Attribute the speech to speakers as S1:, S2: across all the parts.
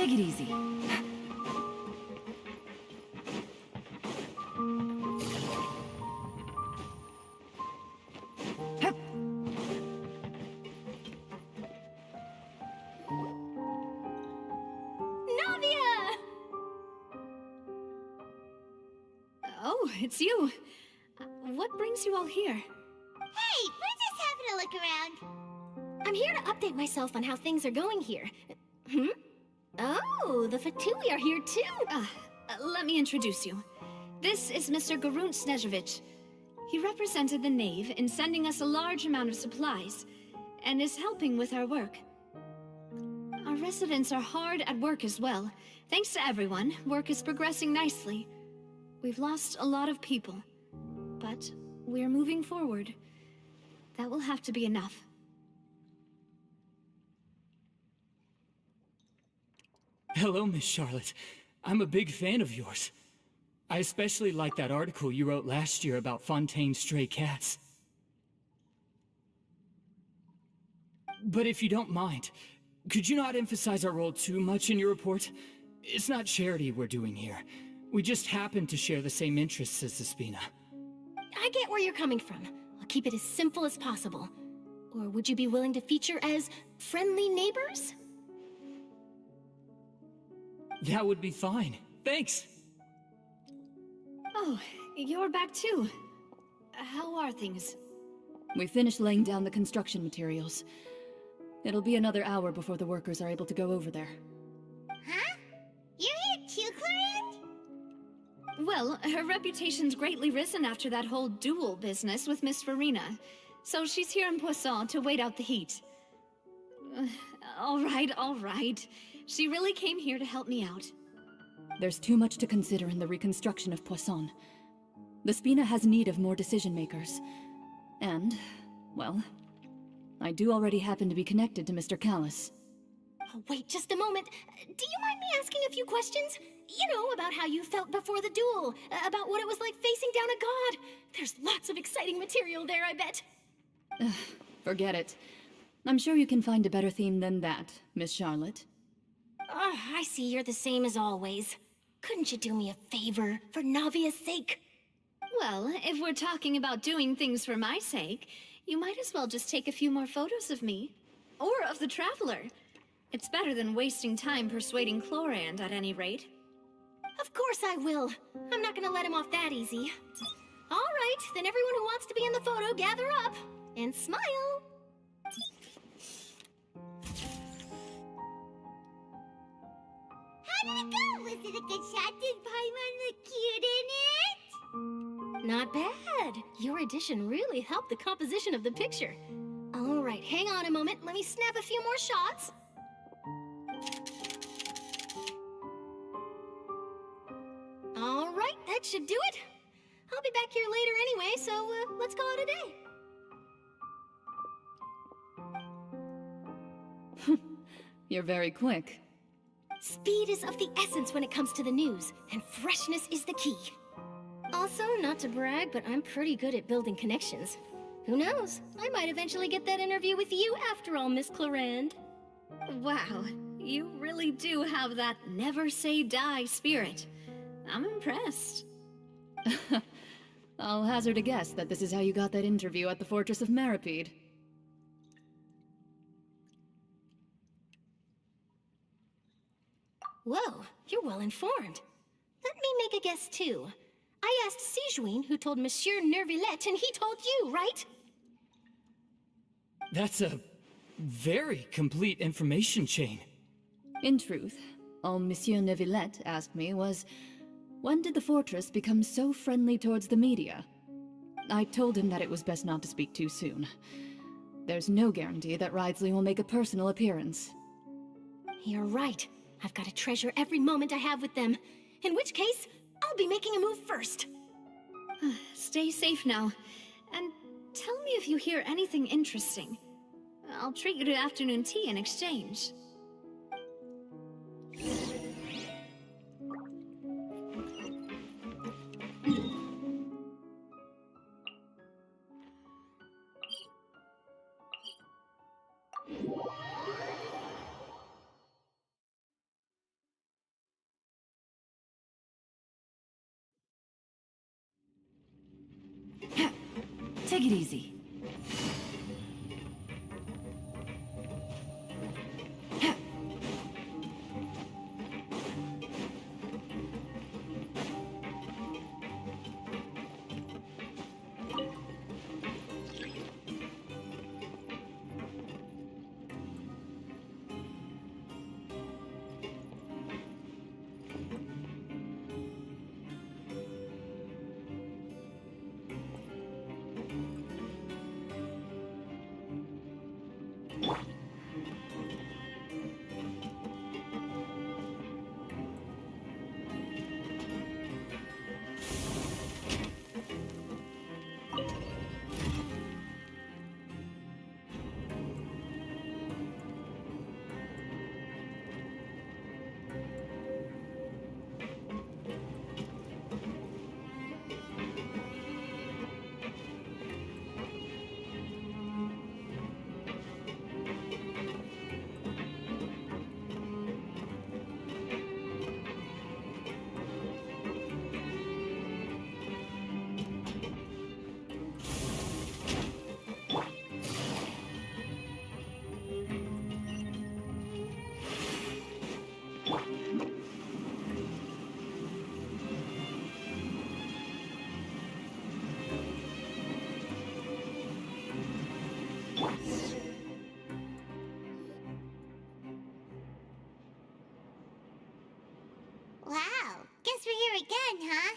S1: Take it easy.
S2: Oh, it's you. What brings you all here?
S3: Hey, we're just having a look around. I'm here to update myself on how things are going here. Oh, the Fatui are here too.
S2: Let me introduce you. This is Mr. Garunt Snezhevich. He represented the Knave in sending us a large amount of supplies, and is helping with our work. Our residents are hard at work as well. Thanks to everyone, work is progressing nicely. We've lost a lot of people, but we're moving forward. That will have to be enough.
S4: Hello, Miss Charlotte. I'm a big fan of yours. I especially like that article you wrote last year about Fontaine's stray cats. But if you don't mind, could you not emphasize our role too much in your report? It's not charity we're doing here. We just happen to share the same interests as the Spina.
S3: I get where you're coming from. I'll keep it as simple as possible. Or would you be willing to feature as friendly neighbors?
S4: That would be fine. Thanks.
S2: Oh, you're back too. How are things?
S1: We finished laying down the construction materials. It'll be another hour before the workers are able to go over there.
S3: Huh? You're here too, Clarence?
S2: Well, her reputation's greatly risen after that whole duel business with Miss Farina, so she's here in Poisson to wait out the heat. All right. She really came here to help me out.
S1: There's too much to consider in the reconstruction of Poisson. The Spina has need of more decision-makers. And, well, I do already happen to be connected to Mr. Callis.
S3: Oh, wait just a moment. Do you mind me asking a few questions? You know, about how you felt before the duel, about what it was like facing down a god. There's lots of exciting material there, I bet.
S1: Forget it. I'm sure you can find a better theme than that, Miss Charlotte.
S3: Oh, I see you're the same as always. Couldn't you do me a favor, for Navia's sake?
S2: Well, if we're talking about doing things for my sake, you might as well just take a few more photos of me. Or of the Traveler. It's better than wasting time persuading Chlorand, at any rate.
S3: Of course I will. I'm not gonna let him off that easy. All right, then everyone who wants to be in the photo, gather up. And smile. How did it go? Was it a good shot? Did Paimon look cute in it? Not bad. Your addition really helped the composition of the picture. All right, hang on a moment. Let me snap a few more shots. All right, that should do it. I'll be back here later anyway, so let's call it a day.
S1: You're very quick.
S3: Speed is of the essence when it comes to the news, and freshness is the key. Also, not to brag, but I'm pretty good at building connections. Who knows? I might eventually get that interview with you after all, Miss Chlorand.
S2: Wow, you really do have that never say die spirit. I'm impressed.
S1: I'll hazard a guess that this is how you got that interview at the Fortress of Meripede.
S3: Whoa, you're well informed. Let me make a guess too. I asked Sijuin, who told Monsieur Nervillette, and he told you, right?
S4: That's a very complete information chain.
S1: In truth, all Monsieur Neuvillette asked me was, when did the fortress become so friendly towards the media? I told him that it was best not to speak too soon. There's no guarantee that Ridsley will make a personal appearance.
S3: You're right. I've got to treasure every moment I have with them. In which case, I'll be making a move first.
S2: Stay safe now. And tell me if you hear anything interesting. I'll treat you to afternoon tea in exchange.
S1: Take it easy.
S5: Wow, guess we're here again, huh?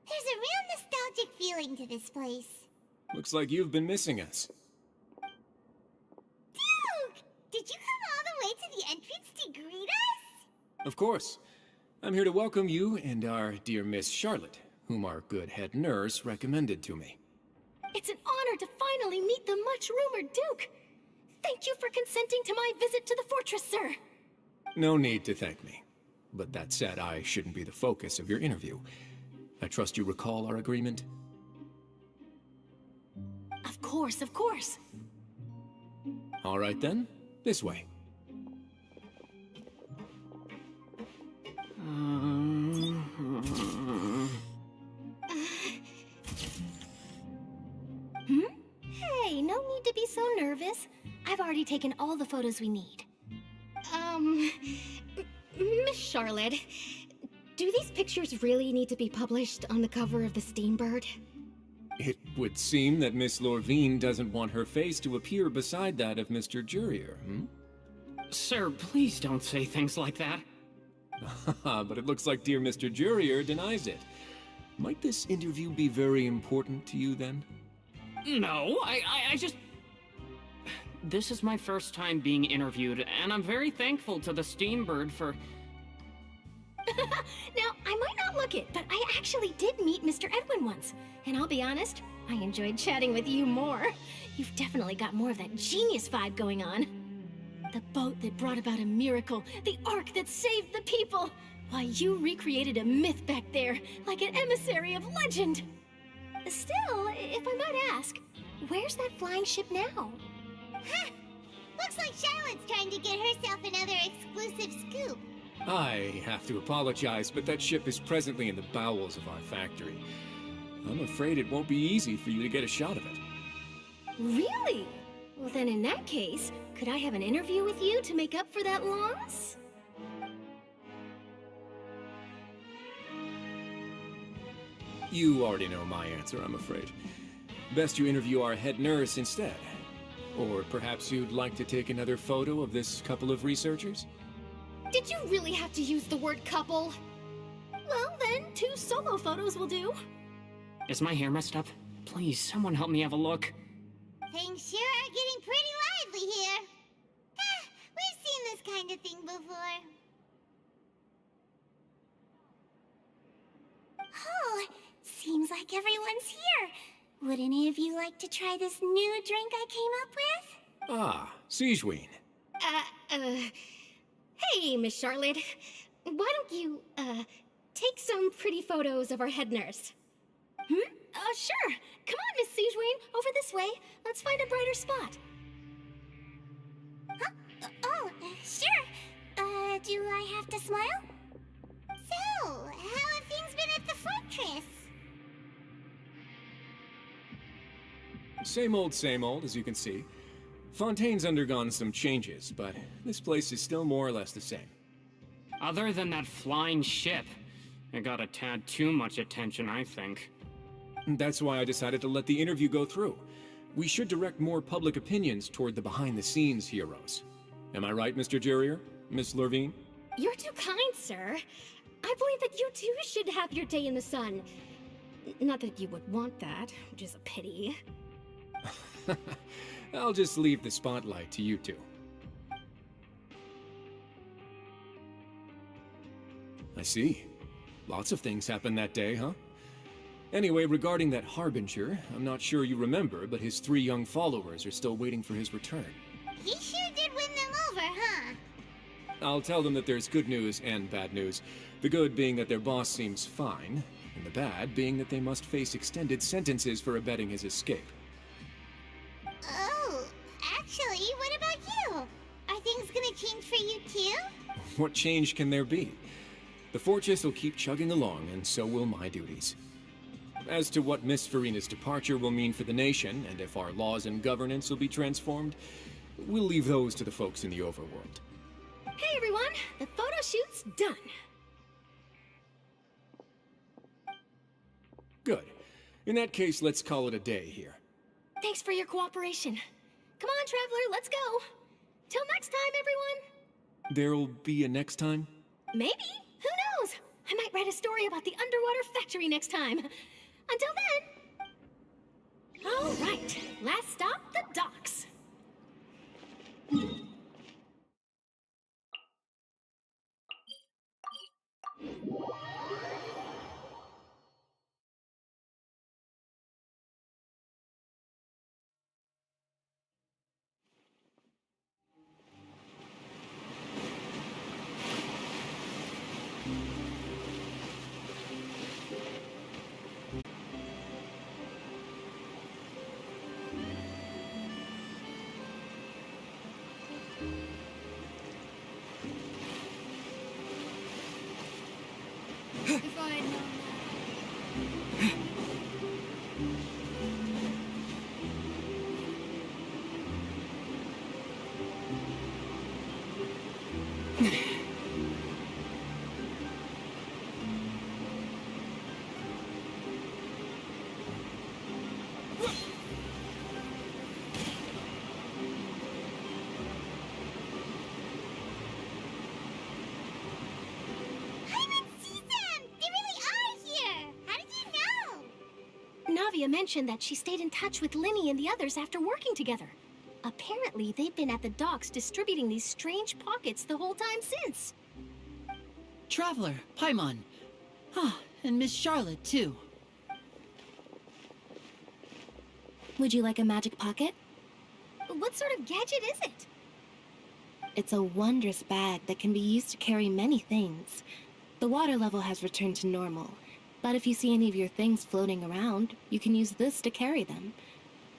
S5: There's a real nostalgic feeling to this place.
S6: Looks like you've been missing us.
S5: Duke! Did you come all the way to the entrance to greet us?
S6: Of course. I'm here to welcome you and our dear Miss Charlotte, whom our good head nurse recommended to me.
S3: It's an honor to finally meet the much-rumored Duke. Thank you for consenting to my visit to the fortress, sir.
S6: No need to thank me. But that said, I shouldn't be the focus of your interview. I trust you recall our agreement?
S3: Of course, of course.
S6: All right then, this way.
S3: Hey, no need to be so nervous. I've already taken all the photos we need. Miss Charlotte, do these pictures really need to be published on the cover of the Steambird?
S6: It would seem that Miss Lorvine doesn't want her face to appear beside that of Mr. Jurier,
S4: Sir, please don't say things like that.
S6: But it looks like dear Mr. Jurier denies it. Might this interview be very important to you then?
S4: No, I just... This is my first time being interviewed, and I'm very thankful to the Steambird for...
S3: Now, I might not look it, but I actually did meet Mr. Edwin once. And I'll be honest, I enjoyed chatting with you more. You've definitely got more of that genius vibe going on. The boat that brought about a miracle, the ark that saved the people. Why, you recreated a myth back there, like an emissary of legend. Still, if I might ask, where's that flying ship now?
S5: Huh! Looks like Charlotte's trying to get herself another exclusive scoop.
S6: I have to apologize, but that ship is presently in the bowels of our factory. I'm afraid it won't be easy for you to get a shot of it.
S3: Really? Well, then in that case, could I have an interview with you to make up for that loss?
S6: You already know my answer, I'm afraid. Best you interview our head nurse instead. Or perhaps you'd like to take another photo of this couple of researchers?
S3: Did you really have to use the word couple? Well, then, 2 solo photos will do.
S4: Is my hair messed up? Please, someone help me have a look.
S5: Things sure are getting pretty lively here. We've seen this kind of thing before. Oh, seems like everyone's here. Would any of you like to try this new drink I came up with?
S6: Ah, Siegeween.
S3: Hey, Miss Charlotte. Why don't you, take some pretty photos of our head nurse? Sure. Come on, Miss Siegeween. Over this way. Let's find a brighter spot.
S5: Huh? Sure. Do I have to smile? So, how have things been at the fortress?
S6: Same old, as you can see. Fontaine's undergone some changes, but this place is still more or less the same.
S7: Other than that flying ship, it got a tad too much attention, I think.
S6: That's why I decided to let the interview go through. We should direct more public opinions toward the behind-the-scenes heroes. Am I right, Mr. Jurrier? Miss Lurvine?
S3: You're too kind, sir. I believe that you too should have your day in the sun. Not that you would want that, which is a pity.
S6: I'll just leave the spotlight to you two. I see. Lots of things happened that day, huh? Anyway, regarding that Harbinger, I'm not sure you remember, but his 3 young followers are still waiting for his return.
S5: He sure did win them over, huh?
S6: I'll tell them that there's good news and bad news. The good being that their boss seems fine, and the bad being that they must face extended sentences for abetting his escape.
S5: Oh, actually, what about you? Are things gonna change for you too?
S6: What change can there be? The fortress will keep chugging along, and so will my duties. As to what Miss Farina's departure will mean for the nation, and if our laws and governance will be transformed, we'll leave those to the folks in the overworld.
S3: Hey everyone, the photo shoot's done.
S6: Good. In that case, let's call it a day here.
S3: Thanks for your cooperation. Come on, Traveler, let's go. Till next time, everyone.
S6: There'll be a next time?
S3: Maybe. Who knows? I might write a story about the underwater factory next time. Until then. All right, last stop, the docks.
S2: If I'd known
S3: Navia mentioned that she stayed in touch with Linny and the others after working together. Apparently, they've been at the docks distributing these strange pockets the whole time since.
S8: Traveler, Paimon. Ah, and Miss Charlotte, too.
S3: Would you like a magic pocket? What sort of gadget is it? It's a wondrous bag that can be used to carry many things. The water level has returned to normal, but if you see any of your things floating around, you can use this to carry them.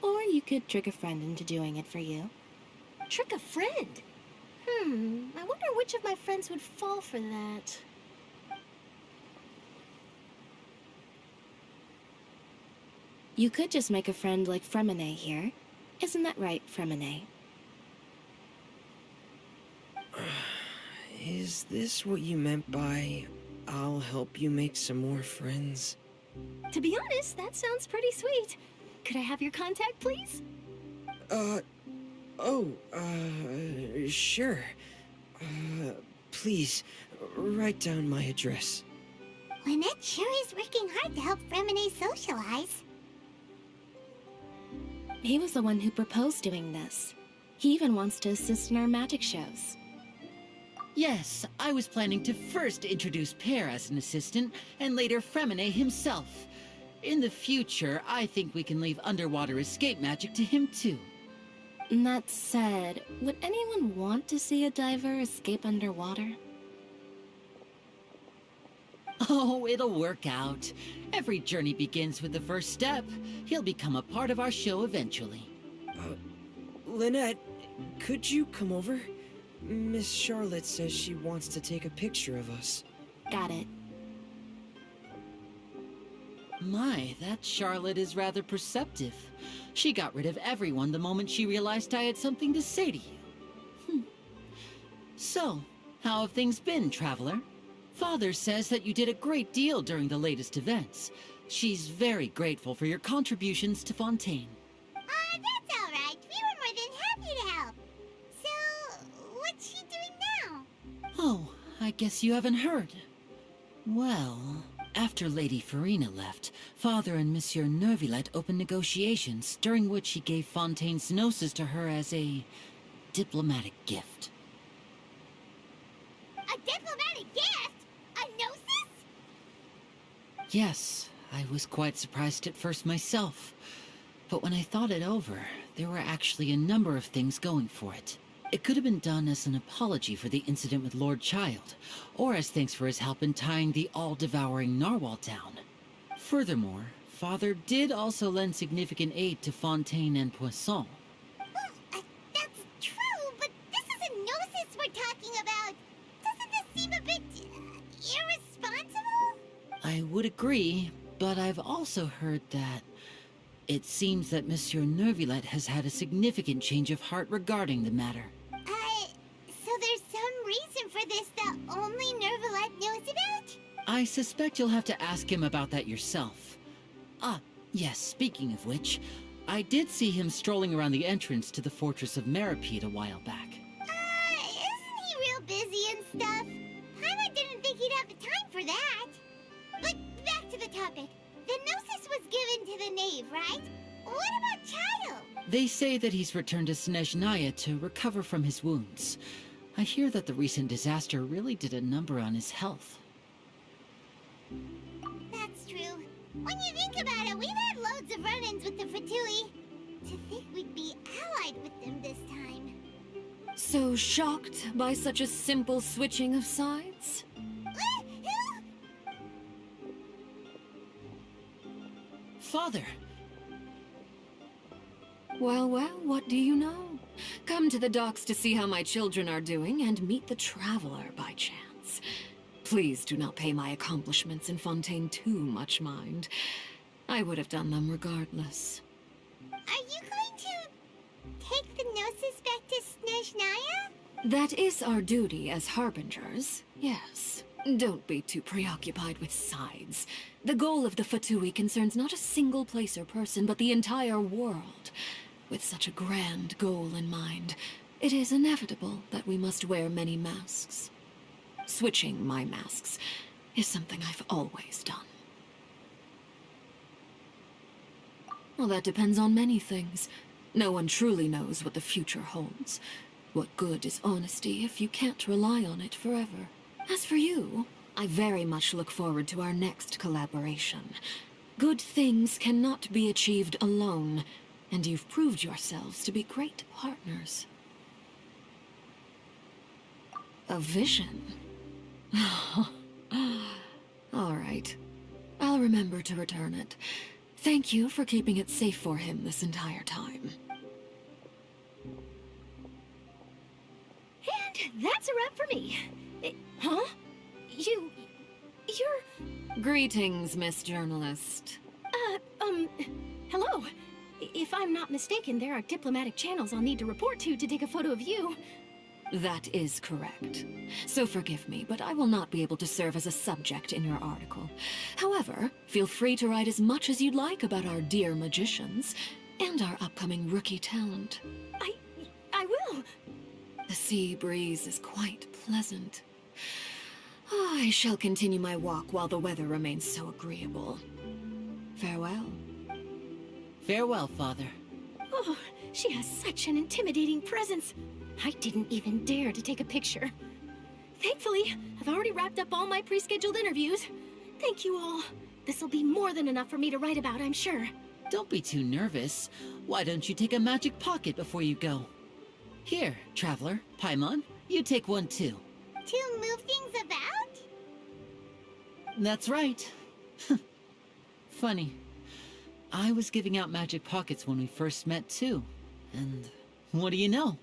S3: Or you could trick a friend into doing it for you. Trick a friend? I wonder which of my friends would fall for that. You could just make a friend like Fremine here. Isn't that right, Fremine?
S9: Is this what you meant by, I'll help you make some more friends?
S3: To be honest, that sounds pretty sweet. Could I have your contact, please?
S9: Sure. Please, write down my address.
S5: Lynette sure is working hard to help Fremine socialize.
S3: He was the one who proposed doing this. He even wants to assist in our magic shows.
S8: Yes, I was planning to first introduce Pear as an assistant, and later Fremine himself. In the future, I think we can leave underwater escape magic to him too.
S3: That said, would anyone want to see a diver escape underwater?
S8: Oh, it'll work out. Every journey begins with the first step. He'll become a part of our show eventually.
S9: Lynette, could you come over? Miss Charlotte says she wants to take a picture of us.
S3: Got it.
S8: My, that Charlotte is rather perceptive. She got rid of everyone the moment she realized I had something to say to you. So, how have things been, Traveler? Father says that you did a great deal during the latest events. She's very grateful for your contributions to Fontaine.
S5: That's all right. We were more than happy to help. So, what's she doing now?
S8: Oh, I guess you haven't heard. Well, after Lady Farina left, Father and Monsieur Neuvillette opened negotiations, during which he gave Fontaine's gnosis to her as a diplomatic gift.
S5: A diplomatic gift? A gnosis?
S8: Yes, I was quite surprised at first myself. But when I thought it over, there were actually a number of things going for it. It could have been done as an apology for the incident with Lord Child, or as thanks for his help in tying the all-devouring narwhal down. Furthermore, Father did also lend significant aid to Fontaine and Poisson.
S5: That's true, but this is a gnosis we're talking about. Doesn't this seem a bit irresponsible?
S8: I would agree, but I've also heard that it seems that Monsieur Neuvillette has had a significant change of heart regarding the matter.
S5: So there's some reason for this that only Neuvillette knows about?
S8: I suspect you'll have to ask him about that yourself. Ah, yes, speaking of which, I did see him strolling around the entrance to the Fortress of Meripede a while back.
S5: Isn't he real busy and stuff? Paimon didn't think he'd have the time for that. But back to the topic. The gnosis was given to the knave, right? What about Child?
S8: They say that he's returned to Snezhnaya to recover from his wounds. I hear that the recent disaster really did a number on his health.
S5: That's true. When you think about it, we've had loads of run-ins with the Fatui. To think we'd be allied with them this time.
S1: So shocked by such a simple switching of sides?
S8: Father!
S1: Well, what do you know? Come to the docks to see how my children are doing and meet the Traveler by chance. Please do not pay my accomplishments in Fontaine too much mind. I would have done them regardless.
S5: Are you going to take the gnosis back to Snezhnaya?
S1: That is our duty as harbingers, yes. Don't be too preoccupied with sides. The goal of the Fatui concerns not a single place or person, but the entire world. With such a grand goal in mind, it is inevitable that we must wear many masks. Switching my masks is something I've always done. Well, that depends on many things. No one truly knows what the future holds. What good is honesty if you can't rely on it forever? As for you, I very much look forward to our next collaboration. Good things cannot be achieved alone, and you've proved yourselves to be great partners. A vision? All right. I'll remember to return it. Thank you for keeping it safe for him this entire time.
S3: And that's a wrap for me. Huh? You're...
S1: Greetings, Miss Journalist.
S3: Hello. If I'm not mistaken, there are diplomatic channels I'll need to report to take a photo of you.
S1: That is correct. So forgive me, but I will not be able to serve as a subject in your article. However, feel free to write as much as you'd like about our dear magicians and our upcoming rookie talent.
S3: I will.
S1: The sea breeze is quite pleasant. I shall continue my walk while the weather remains so agreeable. Farewell.
S8: Farewell, Father.
S3: Oh, she has such an intimidating presence. I didn't even dare to take a picture. Thankfully, I've already wrapped up all my pre-scheduled interviews. Thank you all. This'll be more than enough for me to write about, I'm sure.
S8: Don't be too nervous. Why don't you take a magic pocket before you go? Here, Traveler, Paimon, you take one too.
S5: To move things about?
S8: That's right. Funny. I was giving out magic pockets when we first met too. And what do you know?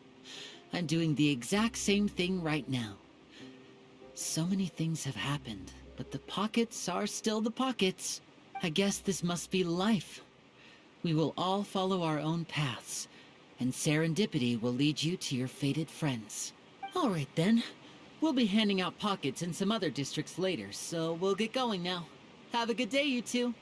S8: I'm doing the exact same thing right now. So many things have happened, but the pockets are still the pockets. I guess this must be life. We will all follow our own paths, and serendipity will lead you to your fated friends. All right then. We'll be handing out pockets in some other districts later, so we'll get going now. Have a good day, you two.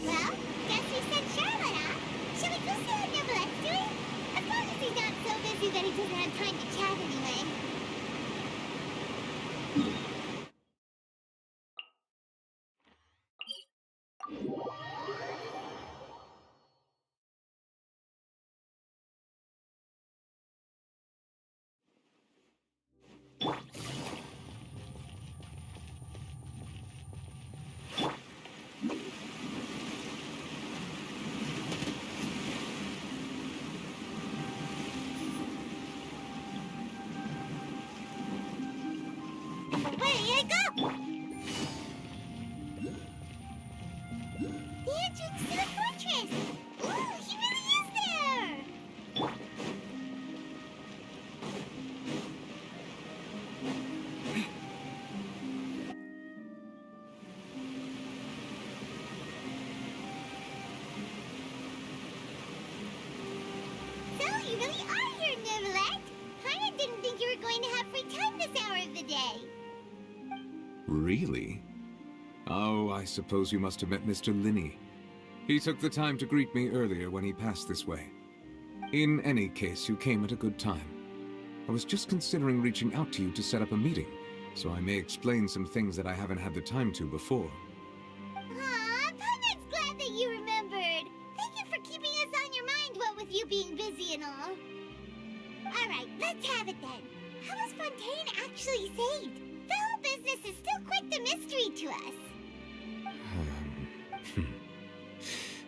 S5: Well, guess we sent Charlotte off. Shall we go see how Nibble's doing? As long as he's not so busy that he doesn't have time to chat anyway. Where did I go? The entrance to the fortress! Ooh, he really is there! So, you really are here, Niblette! Paimon didn't think you were going to have free time this hour of the day.
S10: Really? Oh, I suppose you must have met Mr. Linney. He took the time to greet me earlier when he passed this way. In any case, you came at a good time. I was just considering reaching out to you to set up a meeting, so I may explain some things that I haven't had the time to before.
S5: Aw, Paimon's glad that you remembered. Thank you for keeping us on your mind, what with you being busy and all. Alright, let's have it then. How was Fontaine actually saved? The whole business is still quite the mystery to us.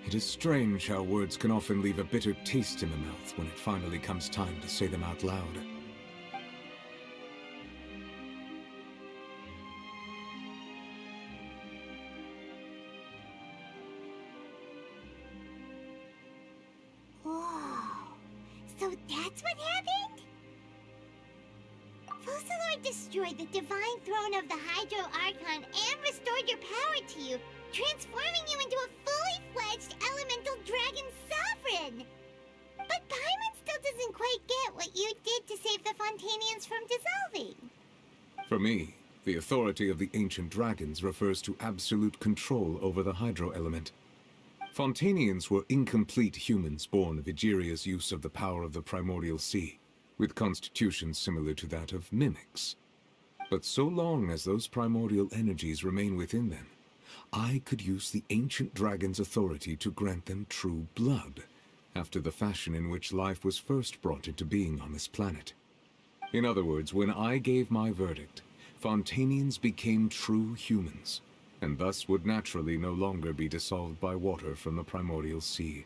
S10: It is strange how words can often leave a bitter taste in the mouth when it finally comes time to say them out loud.
S5: Whoa. So that's what happened? Focalor destroyed the divine throne of the Hydro Archon and restored your power to you, transforming you into a fully fledged elemental dragon sovereign. But Paimon still doesn't quite get what you did to save the Fontainians from dissolving.
S10: For me, the authority of the ancient dragons refers to absolute control over the hydro element. Fontainians were incomplete humans born of Egeria's use of the power of the primordial sea, with constitutions similar to that of mimics. But so long as those primordial energies remain within them, I could use the ancient dragon's authority to grant them true blood, after the fashion in which life was first brought into being on this planet. In other words, when I gave my verdict, Fontainians became true humans, and thus would naturally no longer be dissolved by water from the primordial sea.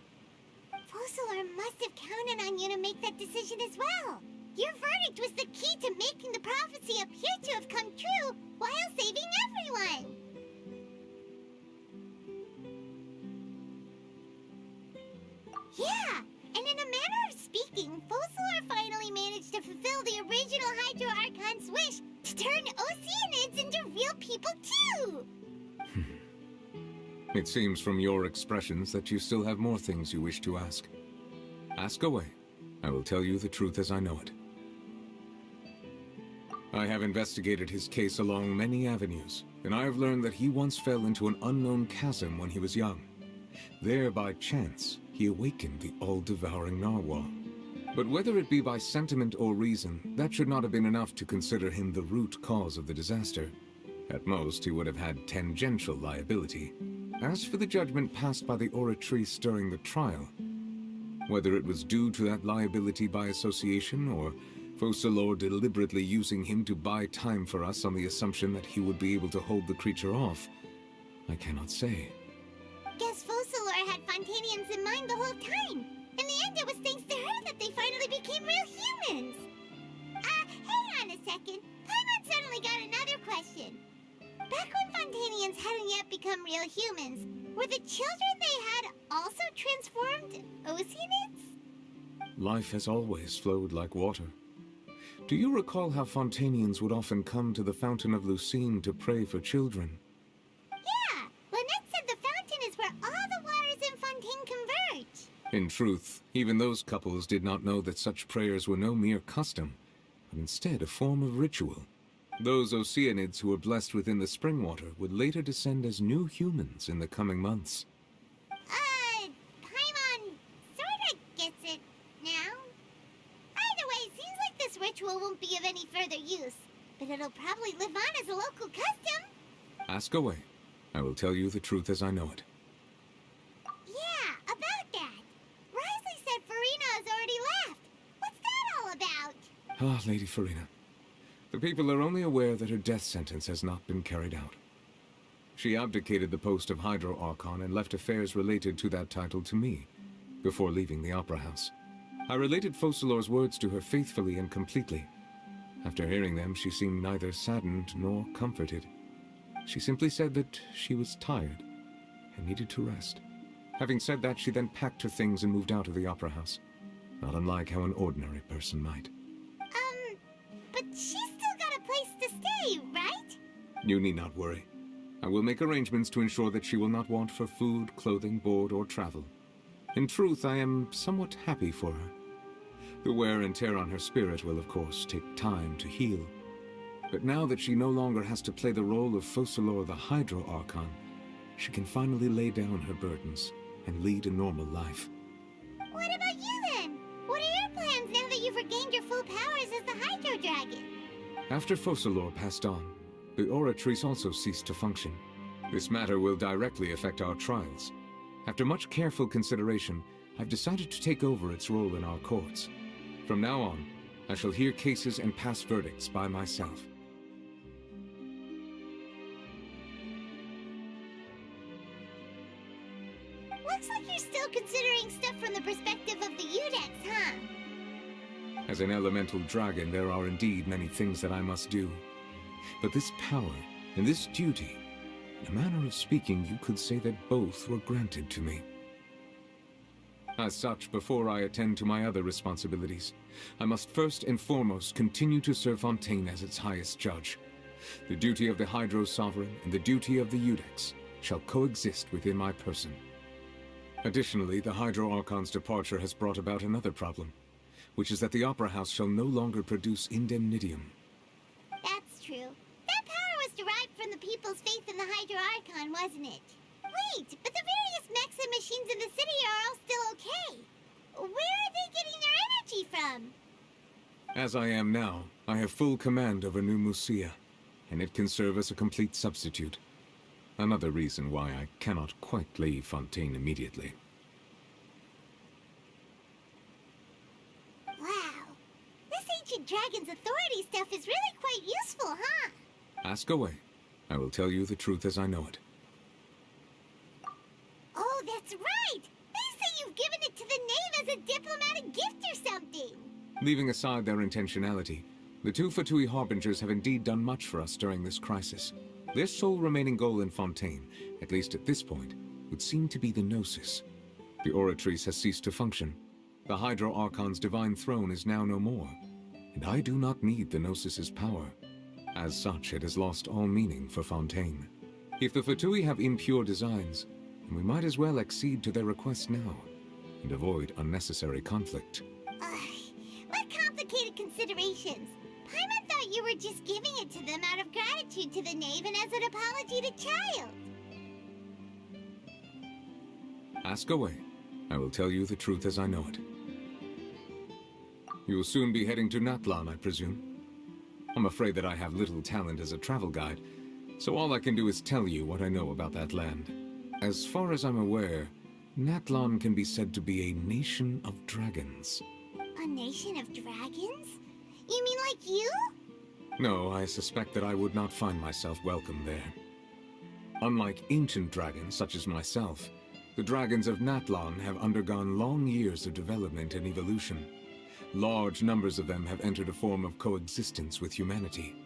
S5: Focalor must have counted on you to make that decision as well. Your verdict was the key to making the prophecy appear to have come true while saving everyone. Yeah, and in a manner of speaking, Focalor finally managed to fulfill the original Hydro Archon's wish to turn Oceanids into real people too!
S10: It seems from your expressions that you still have more things you wish to ask. Ask away. I will tell you the truth as I know it. I have investigated his case along many avenues, and I have learned that he once fell into an unknown chasm when he was young. There, by chance, he awakened the all-devouring narwhal. But whether it be by sentiment or reason, that should not have been enough to consider him the root cause of the disaster. At most, he would have had tangential liability. As for the judgment passed by the Oratrice during the trial, whether it was due to that liability by association, or Focalor deliberately using him to buy time for us on the assumption that he would be able to hold the creature off, I cannot say.
S5: Guess Focalor had Fontainians in mind the whole time. In the end, it was thanks to her that they finally became real humans. Hang on a second. Paimon suddenly got another question. Back when Fontainians hadn't yet become real humans, were the children they had also transformed Oceanids?
S10: Life has always flowed like water. Do you recall how Fontainians would often come to the Fountain of Lucine to pray for children?
S5: Yeah, Lynette
S10: In truth, even those couples did not know that such prayers were no mere custom, but instead a form of ritual. Those Oceanids who were blessed within the spring water would later descend as new humans in the coming months.
S5: Paimon sorta gets it now. Either way, it seems like this ritual won't be of any further use, but it'll probably live on as a local custom.
S10: Ask away. I will tell you the truth as I know it.
S5: Yeah, about that. Risley said Farina has already left. What's that all about?
S10: Ah, Lady Farina. The people are only aware that her death sentence has not been carried out. She abdicated the post of Hydro Archon and left affairs related to that title to me, before leaving the Opera House. I related Focalor's words to her faithfully and completely. After hearing them, she seemed neither saddened nor comforted. She simply said that she was tired and needed to rest. Having said that, she then packed her things and moved out of the Opera House, not unlike how an ordinary person might.
S5: But she's still got a place to stay, right?
S10: You need not worry. I will make arrangements to ensure that she will not want for food, clothing, board, or travel. In truth, I am somewhat happy for her. The wear and tear on her spirit will, of course, take time to heal. But now that she no longer has to play the role of Focalor the Hydro Archon, she can finally lay down her burdens and lead a normal life.
S5: What about you then? What are your plans now that you've regained your full powers as the Hydro Dragon?
S10: After Focalor passed on, the Oratrice also ceased to function. This matter will directly affect our trials. After much careful consideration, I've decided to take over its role in our courts. From now on, I shall hear cases and pass verdicts by myself.
S5: Looks like you're still considering stuff from the perspective of the Udex, huh?
S10: As an elemental dragon, there are indeed many things that I must do. But this power and this duty, in a manner of speaking, you could say that both were granted to me. As such, before I attend to my other responsibilities, I must first and foremost continue to serve Fontaine as its highest judge. The duty of the Hydro Sovereign and the duty of the Udex shall coexist within my person. Additionally, the Hydro Archon's departure has brought about another problem, which is that the Opera House shall no longer produce indemnitium.
S5: That's true. That power was derived from the people's faith in the Hydro Archon, wasn't it? Wait, but the various mechs and machines in the city are all still okay. Where are they getting their energy from?
S10: As I am now, I have full command over New Musia, and it can serve as a complete substitute. Another reason why I cannot quite leave Fontaine immediately.
S5: Wow. This ancient dragon's authority stuff is really quite useful, huh?
S10: Ask away. I will tell you the truth as I know it.
S5: Oh, that's right! They say you've given it to the knave as a diplomatic gift or something!
S10: Leaving aside their intentionality, the two Fatui Harbingers have indeed done much for us during this crisis. Their sole remaining goal in Fontaine, at least at this point, would seem to be the Gnosis. The Oratrice has ceased to function. The Hydro Archon's divine throne is now no more, and I do not need the Gnosis's power. As such, it has lost all meaning for Fontaine. If the Fatui have impure designs, then we might as well accede to their request now, and avoid unnecessary conflict.
S5: What complicated considerations! Paimon thought you were just giving it to them out of gratitude to the knave and as an apology to Child.
S10: Ask away. I will tell you the truth as I know it. You will soon be heading to Natlan, I presume. I'm afraid that I have little talent as a travel guide, so all I can do is tell you what I know about that land. As far as I'm aware, Natlan can be said to be a nation of dragons.
S5: A nation of dragons? You mean like you?
S10: No, I suspect that I would not find myself welcome there. Unlike ancient dragons such as myself, the dragons of Natlan have undergone long years of development and evolution. Large numbers of them have entered a form of coexistence with humanity.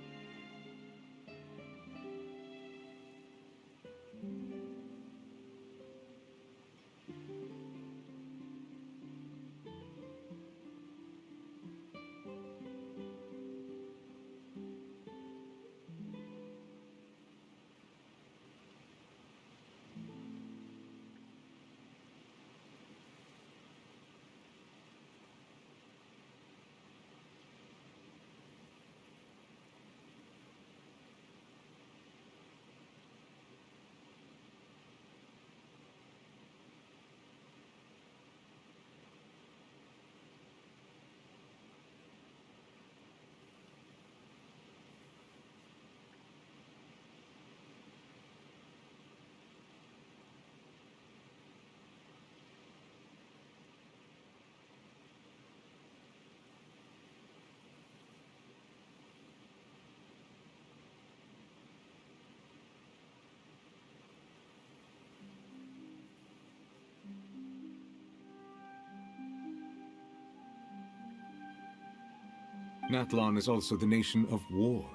S10: Natlan is also the nation of war.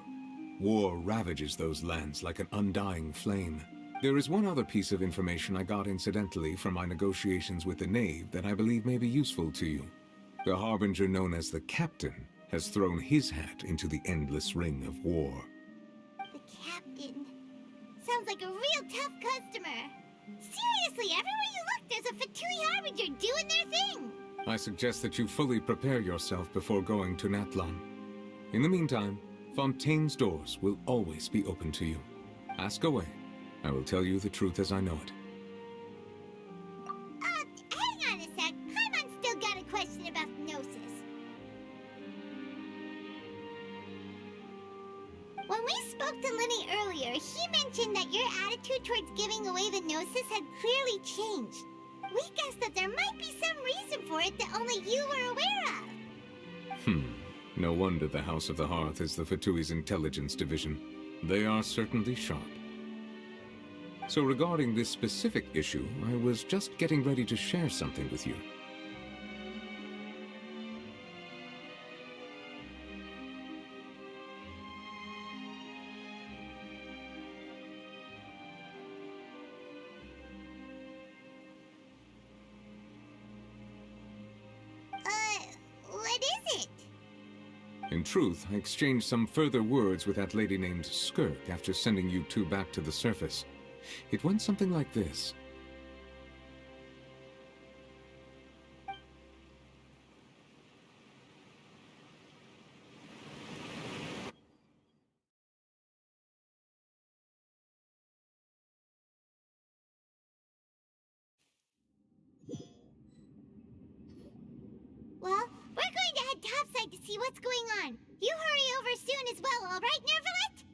S10: War ravages those lands like an undying flame. There is one other piece of information I got incidentally from my negotiations with the Knave that I believe may be useful to you. The Harbinger known as the Captain has thrown his hat into the endless ring of war.
S5: The Captain. Sounds like a real tough customer. Seriously, everywhere you look, there's a Fatui Harbinger doing their thing.
S10: I suggest that you fully prepare yourself before going to Natlan. In the meantime, Fontaine's doors will always be open to you. Ask away. I will tell you the truth as I know it.
S5: Hang on a sec. Paimon's still got a question about Gnosis. When we spoke to Lenny earlier, he mentioned that your attitude towards giving away the Gnosis had clearly changed. We guessed that there might be some reason for it that only you were aware of.
S10: No wonder the House of the Hearth is the Fatui's intelligence division. They are certainly sharp. So regarding this specific issue, I was just getting ready to share something with you.
S5: What is it?
S10: In truth, I exchanged some further words with that lady named Skirk after sending you two back to the surface. It went something like this.
S5: Well, we're going to head topside to see what's going on. You hurry over soon as well, all right, Nervalet?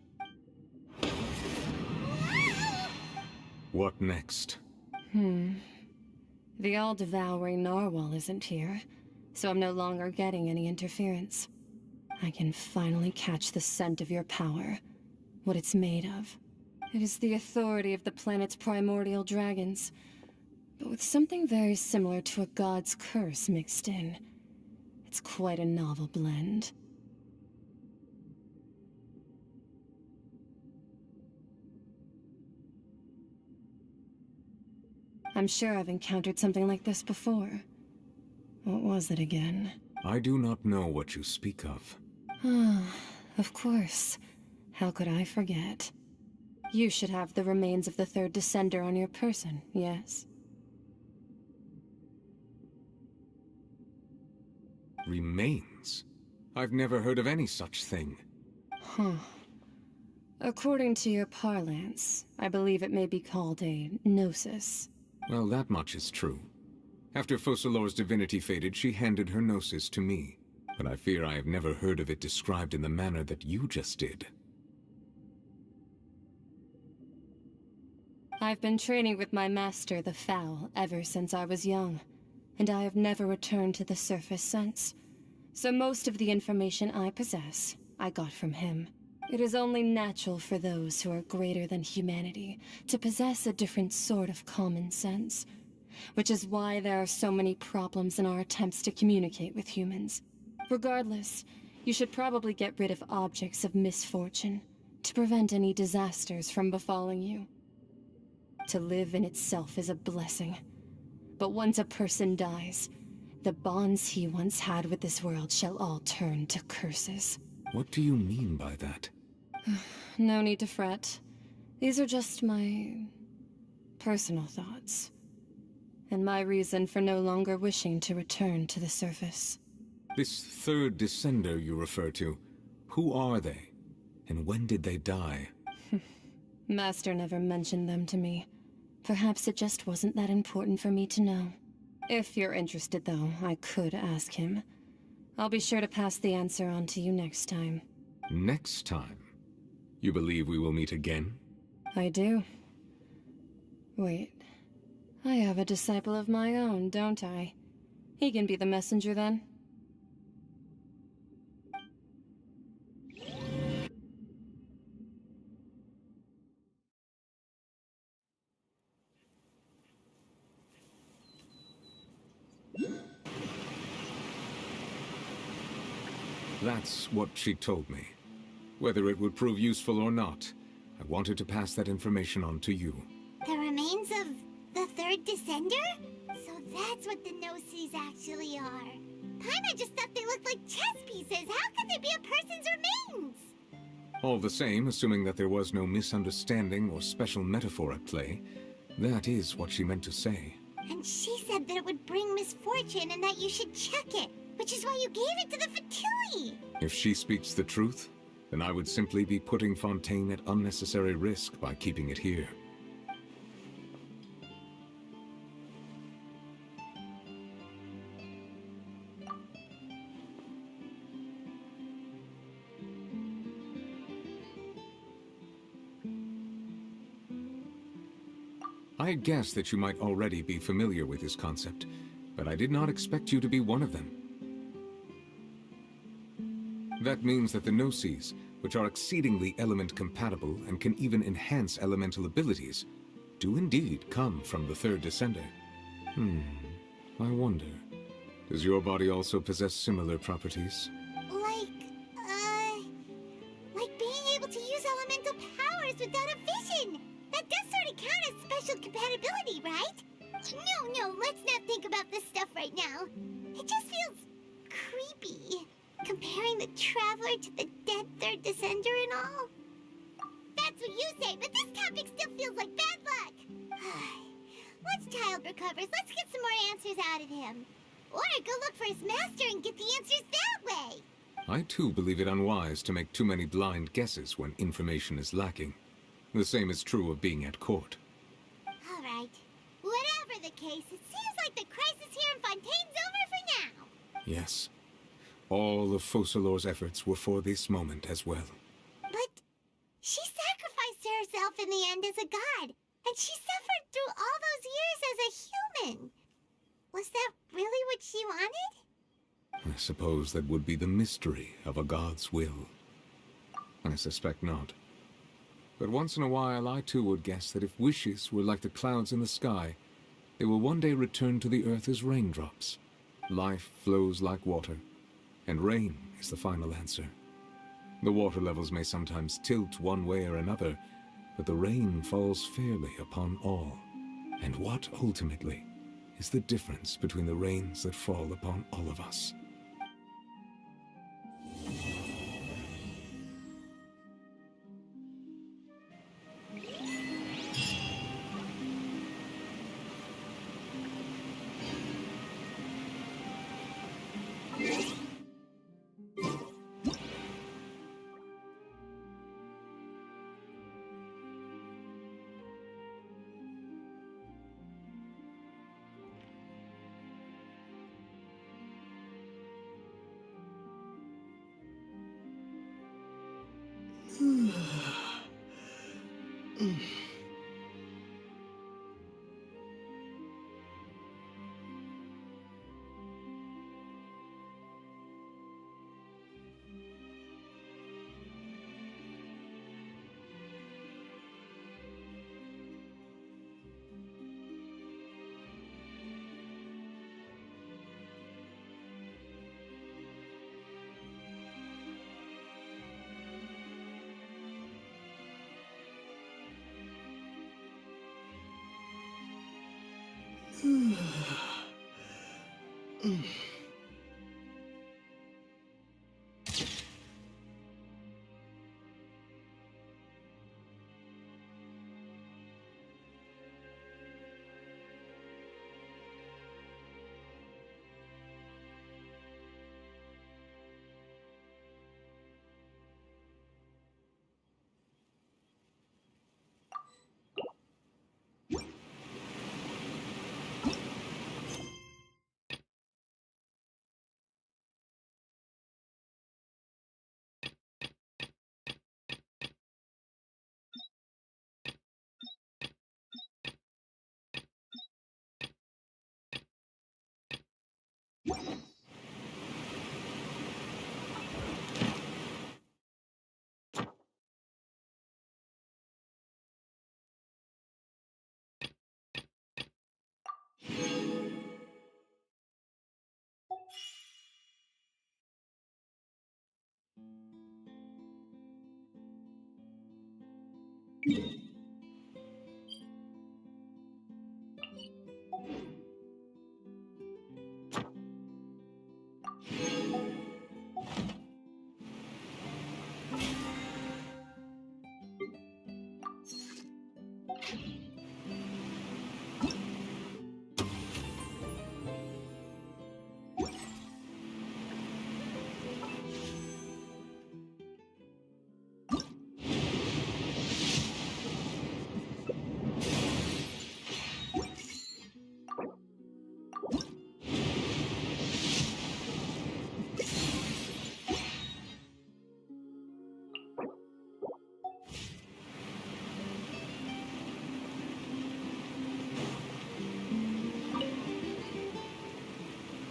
S10: What next?
S11: The all-devouring narwhal isn't here, so I'm no longer getting any interference. I can finally catch the scent of your power, what it's made of. It is the authority of the planet's primordial dragons, but with something very similar to a god's curse mixed in. It's quite a novel blend. I'm sure I've encountered something like this before. What was it again?
S10: I do not know what you speak of.
S11: Of course. How could I forget? You should have the remains of the third Descender on your person, yes?
S10: Remains? I've never heard of any such thing.
S11: According to your parlance, I believe it may be called a gnosis.
S10: Well, that much is true. After Focalor's divinity faded, she handed her gnosis to me. But I fear I have never heard of it described in the manner that you just did.
S11: I've been training with my master, the Foul, ever since I was young, and I have never returned to the surface since. So most of the information I possess, I got from him. It is only natural for those who are greater than humanity to possess a different sort of common sense, which is why there are so many problems in our attempts to communicate with humans. Regardless, you should probably get rid of objects of misfortune to prevent any disasters from befalling you. To live in itself is a blessing, but once a person dies, the bonds he once had with this world shall all turn to curses.
S10: What do you mean by that?
S11: No need to fret. These are just my personal thoughts, and my reason for no longer wishing to return to the surface.
S10: This third Descender you refer to, who are they? And when did they die?
S11: Master never mentioned them to me. Perhaps it just wasn't that important for me to know. If you're interested, though, I could ask him. I'll be sure to pass the answer on to you next time.
S10: Next time? You believe we will meet again?
S11: I do. Wait. I have a disciple of my own, don't I? He can be the messenger, then.
S10: That's what she told me. Whether it would prove useful or not, I wanted to pass that information on to you.
S5: The remains of the third descender? So that's what the Gnosis actually are. Paimon just thought they looked like chess pieces. How could they be a person's remains?
S10: All the same, assuming that there was no misunderstanding or special metaphor at play, that is what she meant to say.
S5: And she said that it would bring misfortune and that you should check it, which is why you gave it to the Fatui.
S10: If she speaks the truth, then I would simply be putting Fontaine at unnecessary risk by keeping it here. I guessed that you might already be familiar with this concept, but I did not expect you to be one of them. That means that the Gnosis, which are exceedingly element-compatible and can even enhance elemental abilities, do indeed come from the third descender. I wonder, does your body also possess similar properties?
S5: Like being able to use elemental powers without a vision. That does sort of count as special compatibility, right? No, let's not think about this stuff right now. It just feels creepy. Comparing the Traveler to the dead third descender and all. That's what you say, but this topic still feels like bad luck. Once Child recovers, let's get some more answers out of him. Or go look for his master and get the answers that way.
S10: I too believe it unwise to make too many blind guesses when information is lacking. The same is true of being at court.
S5: All right. Whatever the case, it seems like the crisis here in Fontaine's over for now.
S10: Yes. All of Focalor's efforts were for this moment as well.
S5: But she sacrificed herself in the end as a god, and she suffered through all those years as a human. Was that really what she wanted?
S10: I suppose that would be the mystery of a god's will. I suspect not. But once in a while I too would guess that if wishes were like the clouds in the sky, they will one day return to the earth as raindrops. Life flows like water, and rain is the final answer. The water levels may sometimes tilt one way or another, but the rain falls fairly upon all. And what, ultimately, is the difference between the rains that fall upon all of us?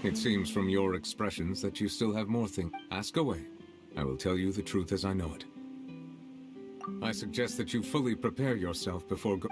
S10: It seems from your expressions that you still have more things. Ask away. I will tell you the truth as I know it. I suggest that you fully prepare yourself before go-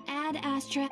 S2: Ad Astra.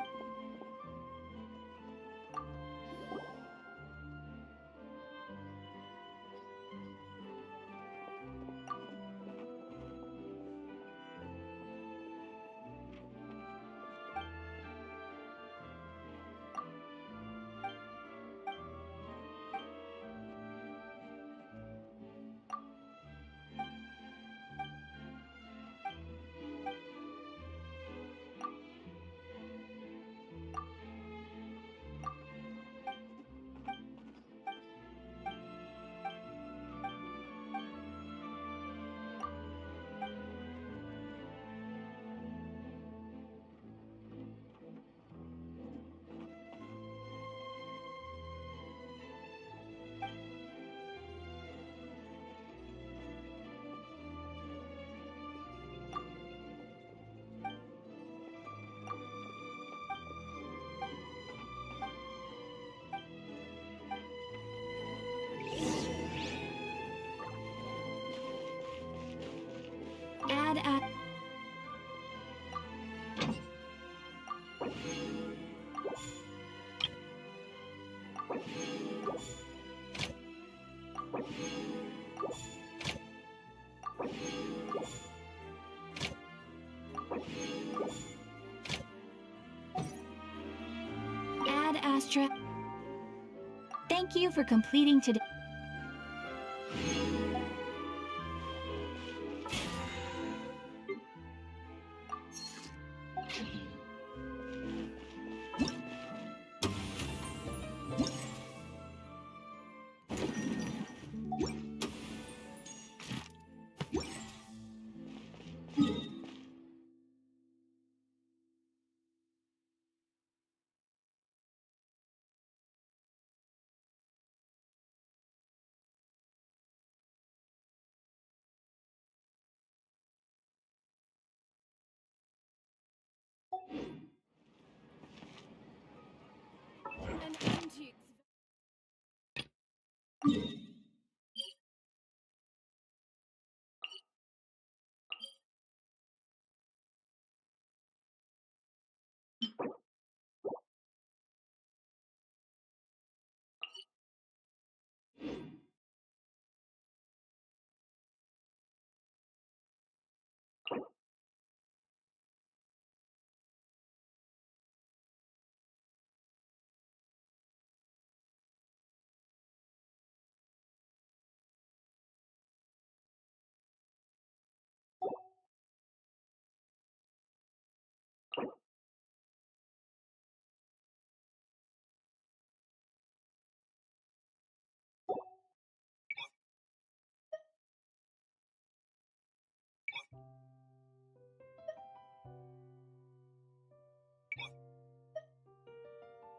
S2: Ad Astra. Ad Astra. Thank you for completing today.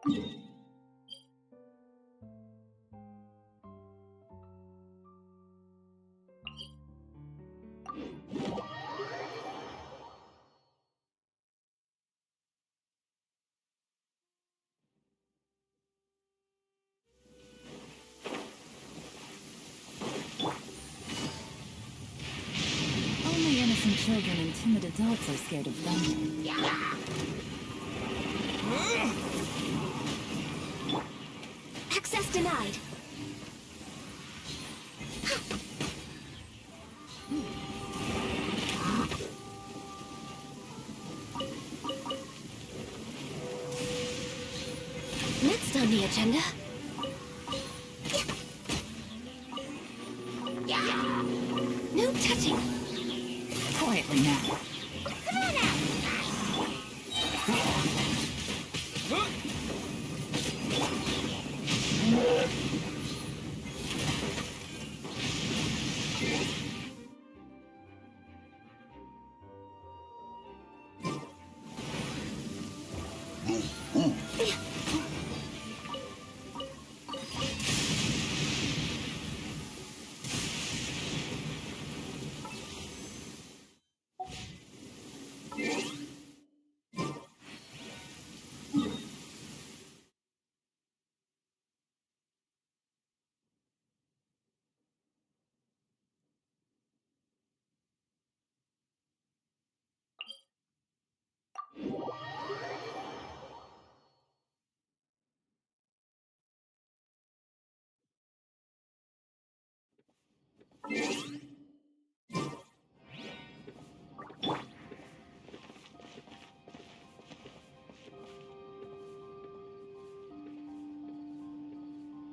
S1: Only innocent children and timid adults are scared of thunder.
S3: Access denied. Next on the agenda. No touching.
S1: Quietly now.
S5: Come on out!